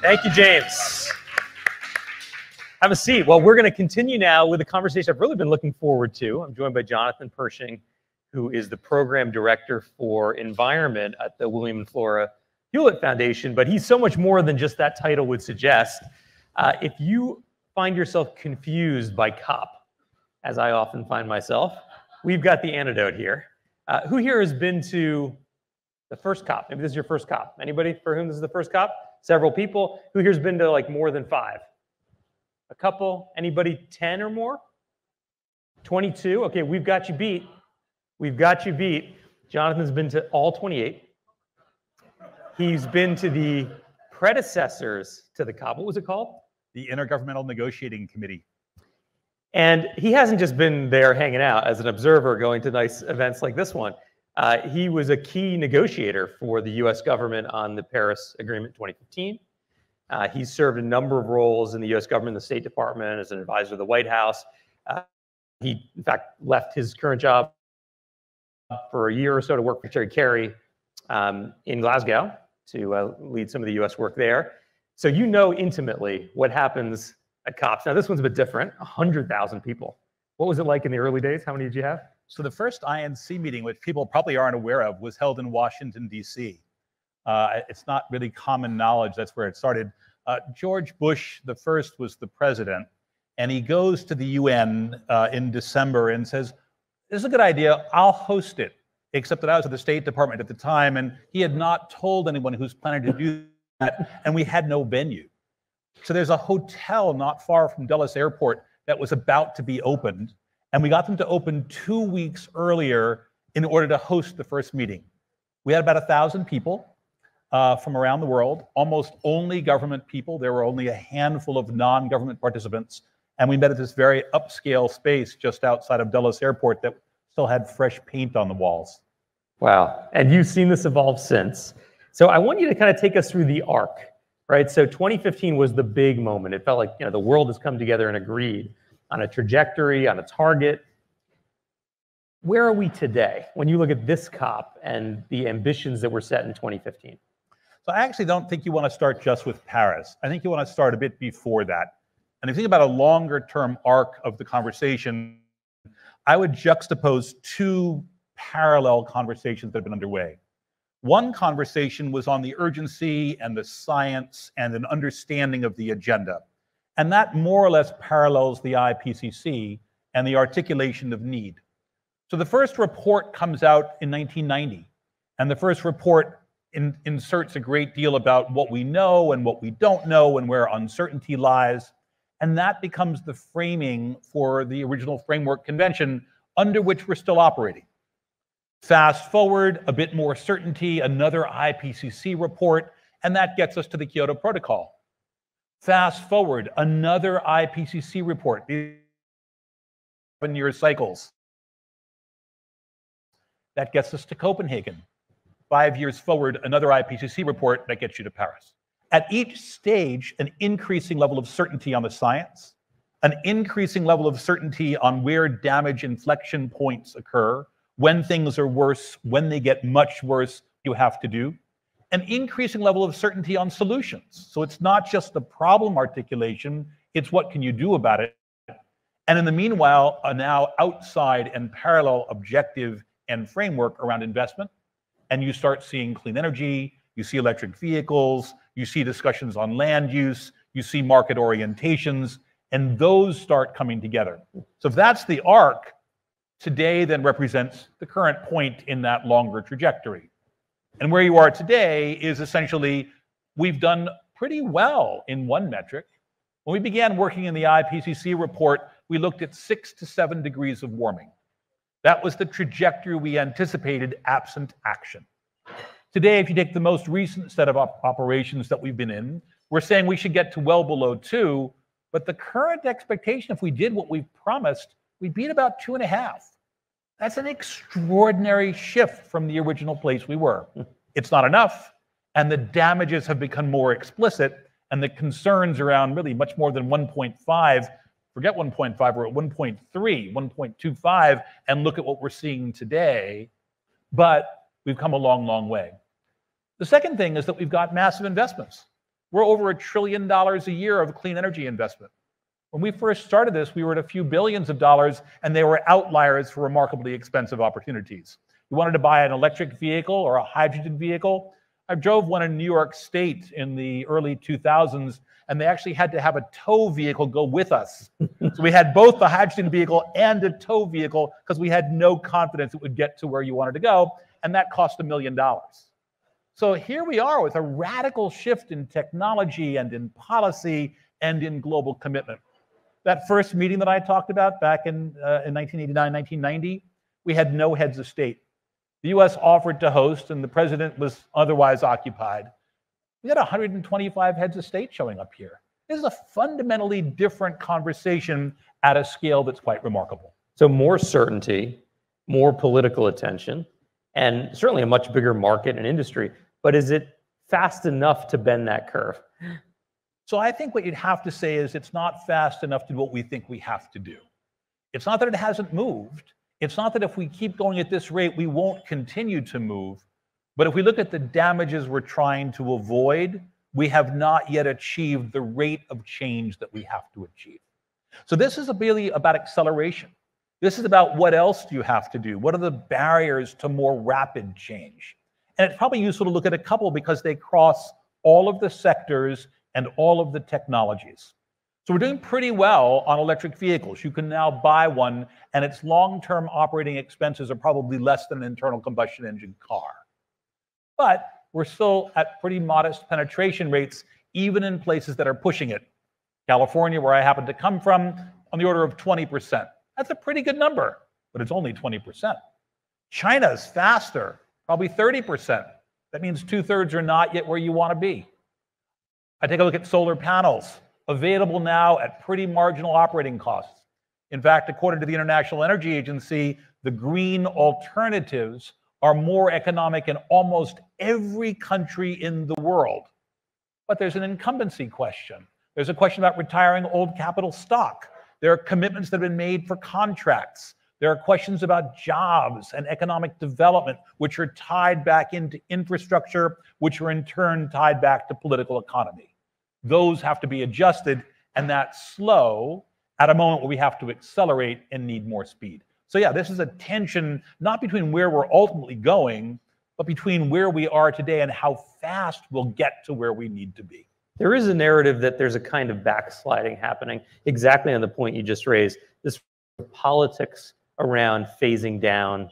Thank you, James. Have a seat. Well, we're going to continue now with a conversation I've really been looking forward to. I'm joined by Jonathan Pershing, who is the Program Director for Environment at the William and Flora Hewlett Foundation, but he's so much more than just that title would suggest. If you find yourself confused by COP, as I often find myself, we've got the antidote here. Who here has been to the first COP? Maybe this is your first COP. Anybody for whom this is the first COP? Several people. Who here's been to like more than 5? A couple? Anybody 10 or more? 22? Okay, we've got you beat. We've got you beat. Jonathan's been to all 28. He's been to the predecessors to the COP. What was it called? The Intergovernmental Negotiating Committee. And he hasn't just been there hanging out as an observer going to nice events like this one. He was a key negotiator for the US government on the Paris Agreement 2015. He served a number of roles in the US government, the State Department, as an advisor to the White House. He, in fact, left his current job for a year or so to work for Secretary Kerry in Glasgow to lead some of the US work there. So you know intimately what happens at COPs. Now, this one's a bit different, 100,000 people. What was it like in the early days? How many did you have? So the first INC meeting, which people probably aren't aware of, was held in Washington, D.C. It's not really common knowledge. That's where it started. George Bush, the first, was the president, and he goes to the UN in December and says, "This is a good idea. I'll host it." Except that I was at the State Department at the time, and he had not told anyone who's planning to do that, and we had no venue. So there's a hotel not far from Dulles Airport that was about to be opened, and we got them to open 2 weeks earlier in order to host the first meeting. We had about 1,000 people from around the world, almost only government people. There were only a handful of non-government participants, and we met at this very upscale space just outside of Dulles Airport that still had fresh paint on the walls. Wow, and you've seen this evolve since. So I want you to kind of take us through the arc, right? So 2015 was the big moment. It felt like, you know, the world has come together and agreed on a trajectory, on a target. Where are we today when you look at this COP and the ambitions that were set in 2015? So I actually don't think you want to start just with Paris. I think you want to start a bit before that. And if you think about a longer term arc of the conversation, I would juxtapose 2 parallel conversations that have been underway. One conversation was on the urgency and the science and an understanding of the agenda. And that more or less parallels the IPCC and the articulation of need. So the first report comes out in 1990. And the first report inserts a great deal about what we know and what we don't know and where uncertainty lies. And that becomes the framing for the original framework convention under which we're still operating. Fast forward, a bit more certainty, another IPCC report, and that gets us to the Kyoto Protocol. Fast forward, another IPCC report, 7-year cycles. That gets us to Copenhagen. 5 years forward, another IPCC report that gets you to Paris. At each stage, an increasing level of certainty on the science, an increasing level of certainty on where damage inflection points occur, when things are worse, when they get much worse, you have to do. An increasing level of certainty on solutions. So it's not just the problem articulation, it's what can you do about it. And in the meanwhile, a now outside and parallel objective and framework around investment. And you start seeing clean energy, you see electric vehicles, you see discussions on land use, you see market orientations, and those start coming together. So if that's the arc, today then represents the current point in that longer trajectory. And where you are today is essentially, we've done pretty well in one metric. When we began working in the IPCC report, we looked at 6 to 7 degrees of warming. That was the trajectory we anticipated absent action. Today, if you take the most recent set of operations that we've been in, we're saying we should get to well below 2, but the current expectation, if we did what we've promised, we'd be at about 2.5. That's an extraordinary shift from the original place we were. It's not enough, and the damages have become more explicit, and the concerns around really much more than 1.5, forget 1.5, we're at 1.3, 1.25, and look at what we're seeing today. But we've come a long, long way. The second thing is that we've got massive investments. We're over $1 trillion a year of clean energy investment. When we first started this, we were at a few billions of dollars, and they were outliers for remarkably expensive opportunities. You wanted to buy an electric vehicle or a hydrogen vehicle. I drove one in New York State in the early 2000s, and they actually had to have a tow vehicle go with us. So we had both the hydrogen vehicle and a tow vehicle because we had no confidence it would get to where you wanted to go, and that cost $1 million. So here we are with a radical shift in technology and in policy and in global commitment. That first meeting that I talked about back in 1989, 1990, we had no heads of state. The US offered to host, and the president was otherwise occupied. We had 125 heads of state showing up here. This is a fundamentally different conversation at a scale that's quite remarkable. So more certainty, more political attention, and certainly a much bigger market and industry. But is it fast enough to bend that curve? So I think what you'd have to say is it's not fast enough to do what we think we have to do. It's not that it hasn't moved. It's not that if we keep going at this rate, we won't continue to move. But if we look at the damages we're trying to avoid, we have not yet achieved the rate of change that we have to achieve. So this is really about acceleration. This is about what else do you have to do? What are the barriers to more rapid change? And it's probably useful to look at a couple because they cross all of the sectors and all of the technologies. So we're doing pretty well on electric vehicles. You can now buy one, and its long-term operating expenses are probably less than an internal combustion engine car. But we're still at pretty modest penetration rates, even in places that are pushing it. California, where I happen to come from, on the order of 20%. That's a pretty good number, but it's only 20%. China's faster, probably 30%. That means 2/3 are not yet where you want to be. I take a look at solar panels, available now at pretty marginal operating costs. In fact, according to the International Energy Agency, the green alternatives are more economic in almost every country in the world. But there's an incumbency question. There's a question about retiring old capital stock. There are commitments that have been made for contracts. There are questions about jobs and economic development, which are tied back into infrastructure, which are in turn tied back to political economy. Those have to be adjusted, and that's slow at a moment where we have to accelerate and need more speed. So yeah, this is a tension not between where we're ultimately going, but between where we are today and how fast we'll get to where we need to be. There is a narrative that there's a kind of backsliding happening exactly on the point you just raised. This politics around phasing down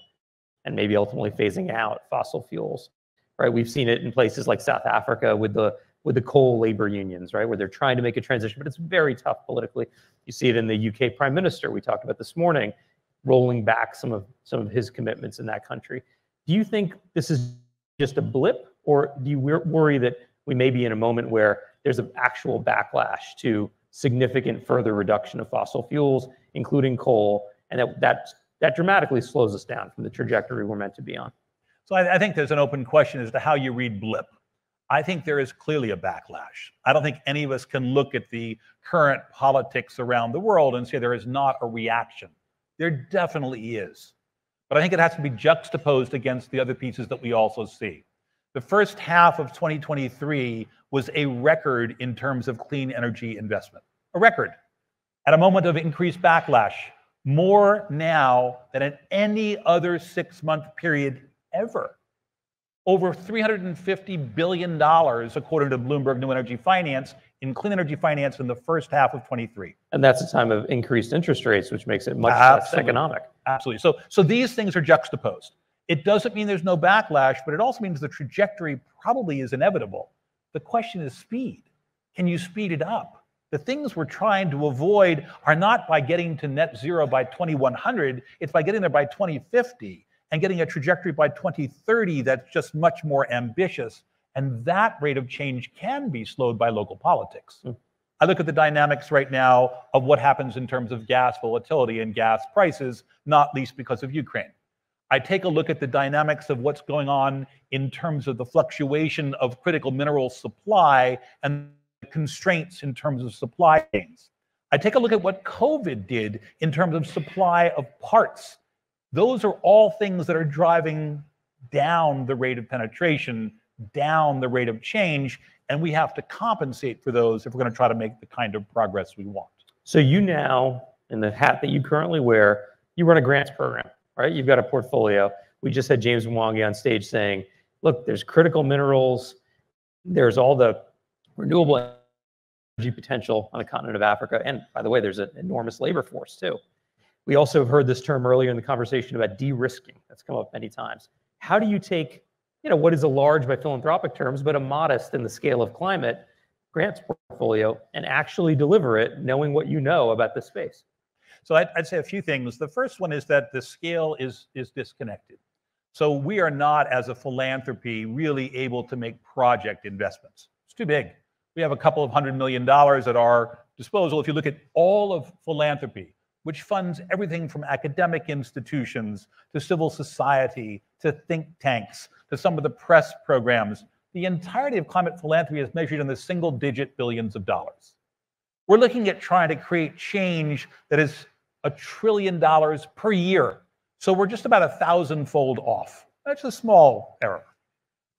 and maybe ultimately phasing out fossil fuels, right? We've seen it in places like South Africa with the coal labor unions, right? Where they're trying to make a transition, but it's very tough politically. You see it in the UK Prime Minister, we talked about this morning, rolling back some of his commitments in that country. Do you think this is just a blip, or do you worry that we may be in a moment where there's an actual backlash to significant further reduction of fossil fuels, including coal, and that dramatically slows us down from the trajectory we're meant to be on? So I think there's an open question as to how you read blip. I think there is clearly a backlash. I don't think any of us can look at the current politics around the world and say there is not a reaction. There definitely is. But I think it has to be juxtaposed against the other pieces that we also see. The first half of 2023 was a record in terms of clean energy investment. A record. At a moment of increased backlash. More now than in any other 6-month period ever. Over $350 billion, according to Bloomberg New Energy Finance, in clean energy finance in the first half of 23. And that's a time of increased interest rates, which makes it much less economic. Absolutely. So these things are juxtaposed. It doesn't mean there's no backlash, but it also means the trajectory probably is inevitable. The question is speed. Can you speed it up? The things we're trying to avoid are not by getting to net zero by 2100, it's by getting there by 2050 and getting a trajectory by 2030 that's just much more ambitious. And that rate of change can be slowed by local politics. I look at the dynamics right now of what happens in terms of gas volatility and gas prices, not least because of Ukraine. I take a look at the dynamics of what's going on in terms of the fluctuation of critical mineral supply and constraints in terms of supply chains. I take a look at what COVID did in terms of supply of parts. Those are all things that are driving down the rate of penetration, down the rate of change, and we have to compensate for those if we're going to try to make the kind of progress we want. So you now, in the hat that you currently wear, you run a grants program, right? You've got a portfolio. We just had James Mwangi on stage saying, look, there's critical minerals, there's all the renewable energy potential on the continent of Africa. And by the way, there's an enormous labor force too. We also have heard this term earlier in the conversation about de-risking. That's come up many times. How do you take, what is a large by philanthropic terms, but a modest in the scale of climate grants portfolio and actually deliver it knowing what you know about the space? So I'd say a few things. The first one is that the scale is disconnected. So we are not, as a philanthropy, really able to make project investments. It's too big. We have a couple of $100 million at our disposal. If you look at all of philanthropy, which funds everything from academic institutions to civil society to think tanks to some of the press programs, the entirety of climate philanthropy is measured in the single-digit billions of dollars. We're looking at trying to create change that is $1 trillion per year. So we're just about 1,000-fold off. That's a small error.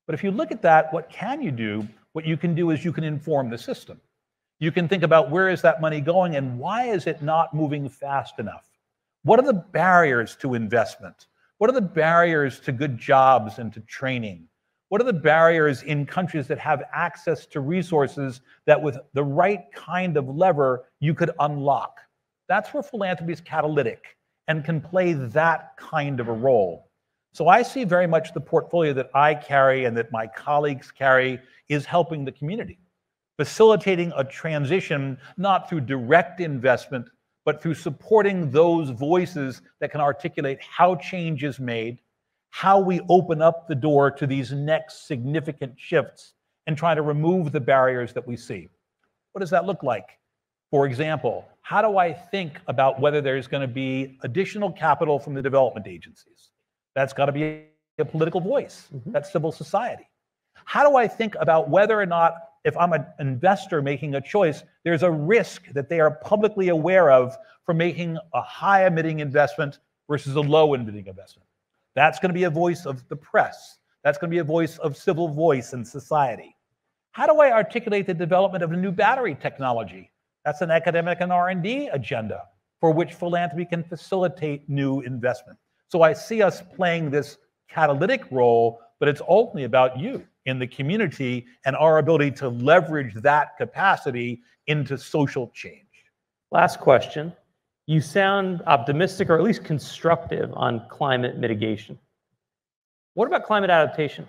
But if you look at that, what can you do? What you can do is you can inform the system. You can think about where is that money going and why is it not moving fast enough? What are the barriers to investment? What are the barriers to good jobs and to training? What are the barriers in countries that have access to resources that with the right kind of lever you could unlock? That's where philanthropy is catalytic and can play that kind of a role. So I see very much the portfolio that I carry and that my colleagues carry is helping the community, facilitating a transition not through direct investment, but through supporting those voices that can articulate how change is made, how we open up the door to these next significant shifts, and try to remove the barriers that we see. What does that look like? For example, how do I think about whether there's going to be additional capital from the development agencies? That's got to be a political voice. That's civil society. How do I think about whether or not, if I'm an investor making a choice, there's a risk that they are publicly aware of for making a high emitting investment versus a low emitting investment? That's going to be a voice of the press. That's going to be a voice of civil voice in society. How do I articulate the development of a new battery technology? That's an academic and R&D agenda for which philanthropy can facilitate new investment. So I see us playing this catalytic role, but it's ultimately about you in the community and our ability to leverage that capacity into social change. Last question. You sound optimistic or at least constructive on climate mitigation. What about climate adaptation?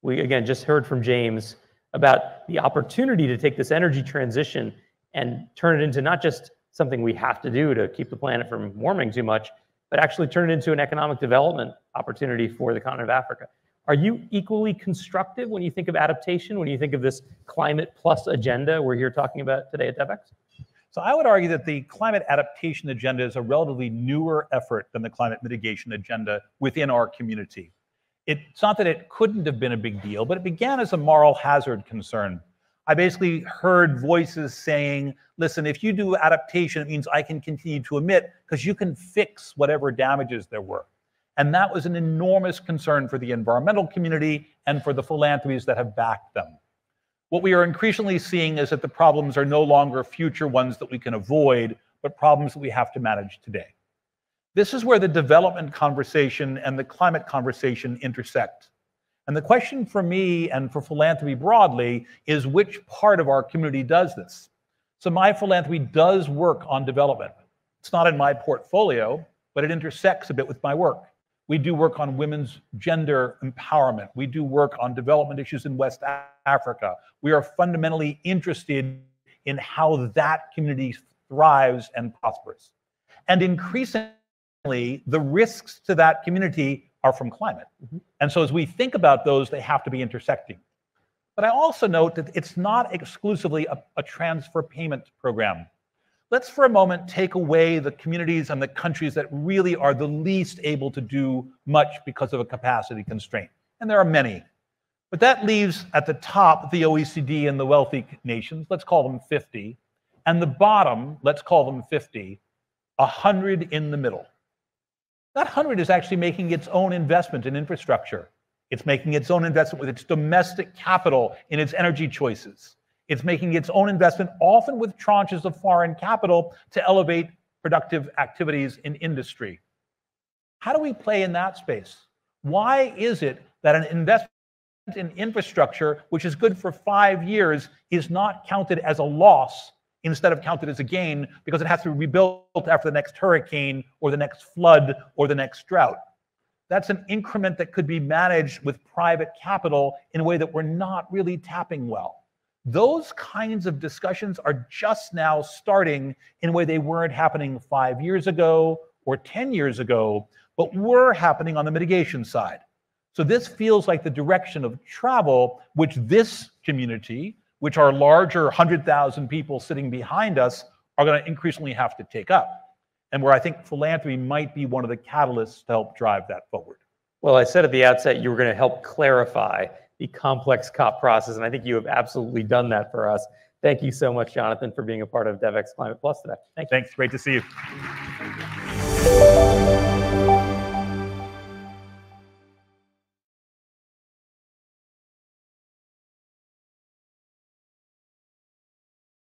We, again, just heard from James about the opportunity to take this energy transition and turn it into not just something we have to do to keep the planet from warming too much, but actually turn it into an economic development opportunity for the continent of Africa. Are you equally constructive when you think of adaptation, when you think of this climate plus agenda we're here talking about today at Devex? So I would argue that the climate adaptation agenda is a relatively newer effort than the climate mitigation agenda within our community. It's not that it couldn't have been a big deal, but it began as a moral hazard concern. I basically heard voices saying, listen, if you do adaptation, it means I can continue to emit because you can fix whatever damages there were. And that was an enormous concern for the environmental community and for the philanthropies that have backed them. What we are increasingly seeing is that the problems are no longer future ones that we can avoid, but problems that we have to manage today. This is where the development conversation and the climate conversation intersect. And the question for me and for philanthropy broadly is which part of our community does this? So my philanthropy does work on development. It's not in my portfolio, but it intersects a bit with my work. We do work on women's gender empowerment. We do work on development issues in West Africa. We are fundamentally interested in how that community thrives and prospers. And increasingly, the risks to that community are from climate. And so as we think about those, they have to be intersecting. But I also note that it's not exclusively a transfer payment program. Let's for a moment take away the communities and the countries that really are the least able to do much because of a capacity constraint. And there are many. But that leaves at the top the OECD and the wealthy nations, let's call them 50, and the bottom, let's call them 50, 100 in the middle. That 100 is actually making its own investment in infrastructure. It's making its own investment with its domestic capital in its energy choices. It's making its own investment, often with tranches of foreign capital, to elevate productive activities in industry. How do we play in that space? Why is it that an investment in infrastructure, which is good for 5 years, is not counted as a loss instead of counted as a gain because it has to be rebuilt after the next hurricane or the next flood or the next drought? That's an increment that could be managed with private capital in a way that we're not really tapping well. Those kinds of discussions are just now starting in a way they weren't happening 5 years ago or 10 years ago, but were happening on the mitigation side. So this feels like the direction of travel, which this community, which are larger 100,000 people sitting behind us, are going to increasingly have to take up. And where I think philanthropy might be one of the catalysts to help drive that forward. Well, I said at the outset you were going to help clarify the complex COP process, and I think you have absolutely done that for us. Thank you so much, Jonathan, for being a part of Devex Climate Plus today. Thank you. Thanks. Great to see you.